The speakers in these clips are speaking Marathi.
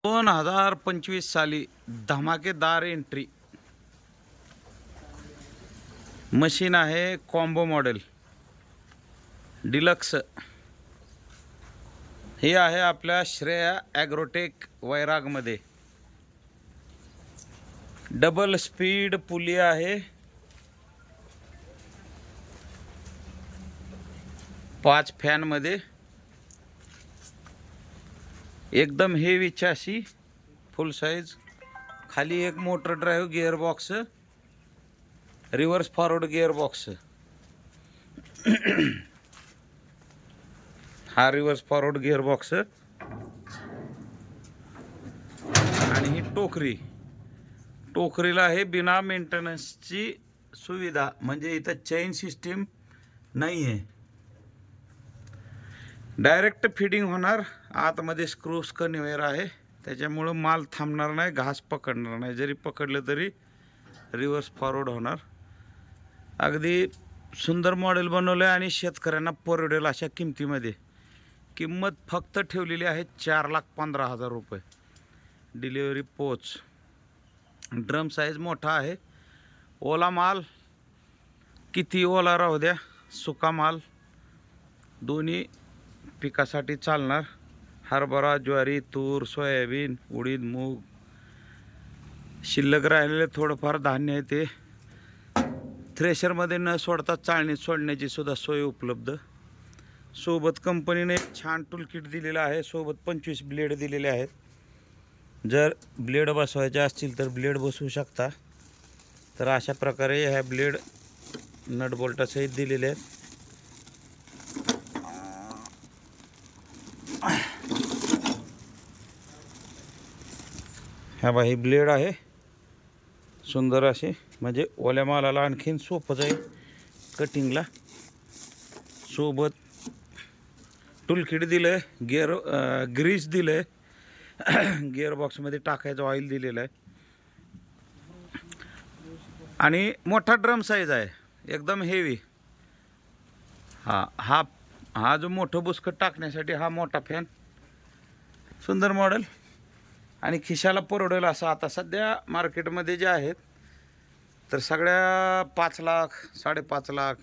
2025 साली धमाकेदार एंट्री मशीन आहे. Combo model deluxe. हे आहे आपल्या श्रेया ॲग्रोटेक वैरागमध्ये. डबल स्पीड पुली आहे. 5 फॅनमध्ये एकदम हेवी चाशी, फुल साइज. खाली एक motor drive gear box, reverse forward gear box. हा रिव्हर्स फॉरवर्ड गिअर बॉक्स आणि ही टोकरीला आहे बिना मेंटेनन्सची सुविधा, म्हणजे इथं चेन सिस्टीम नाही आहे. डायरेक्ट फिडिंग होणार. आतमध्ये स्क्रू कन्व्हेयर आहे, त्याच्यामुळं माल थांबणार नाही, घास पकडणार नाही. जरी पकडलं तरी रिव्हर्स फॉरवर्ड होणार. अगदी सुंदर मॉडेल बनवलं आहे आणि शेतकऱ्यांना परवडेल अशा किमतीमध्ये. किंमत फक्त ठेवलेली आहे 4,15,000 रुपये. डिलिव्हरी पोच. ड्रम साईज मोठा आहे. ओला माल किती ओला राहू द्या, सुका माल दोन्ही पिकासाठी चालणार. हरभरा, ज्वारी, तूर, सोयाबीन, उडीद, मूग, शिल्लक राहिलेले थोडंफार धान्य आहे ते थ्रेशरमध्ये न सोडता चाळणीत सोडण्याची सुद्धा सोय उपलब्ध. सोबत कंपनीने छान टूल किट दिलेलं आहे. सोबत 25 ब्लेड दिलेले आहेत. जर ब्लेड बसवायचे असतील तर ब्लेड बसवू शकता. तर अशा प्रकारे ह्या ब्लेड नट बोल्टासहित दिलेले आहेत. ह्या बाई ब्लेड आहे सुंदर असे, म्हणजे ओल्या मालाला आणखीन सोपं जाईल कटिंगला. सोबत टूल किट दिलं आहे. ग्रीस दिलं आहे. गिअरबॉक्समध्ये टाकायचं ऑइल दिलेलं आहे. आणि मोठा ड्रम साईज आहे, एकदम हेवी. हा जो मोठं बुसकट टाकण्यासाठी हा मोठा फॅन. सुंदर मॉडेल आणि खिशाला परवडेल असं. आता सध्या मार्केटमध्ये जे आहेत तर सगळ्या 5 लाख 5.5 लाख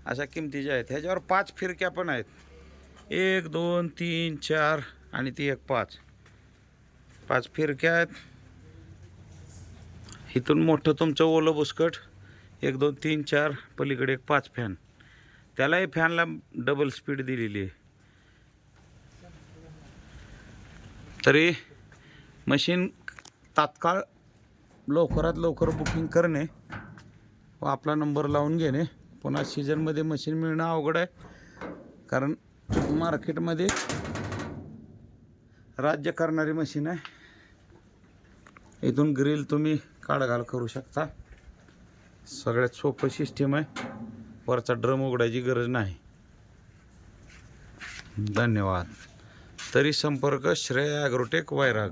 अशा किमतीच्या आहेत. ह्याच्यावर 5 फिरक्या पण आहेत. 1 2 3 4 आणि ती एक 5 फिरक्या आहेत. इथून मोठं तुमचं ओलं बुसकट 1 2 3 4, पलीकडे एक 5 फॅन. त्यालाही फॅनला डबल स्पीड दिलेली आहे. तरी मशीन तात्काळ लवकरात लवकर बुकिंग करणे व आपला नंबर लावून घेणे. पुन्हा सीझनमध्ये मशीन मिळणं अवघड आहे, कारण मार्केटमध्ये राज्य करणारी मशीन आहे. इथून ग्रिल तुम्ही काढघाल करू शकता. सगळ्यात सोपं सिस्टीम आहे. वरचा ड्रम उघडायची गरज नाही. धन्यवाद. तरी संपर्क श्रेया ॲग्रोटेक वैराग.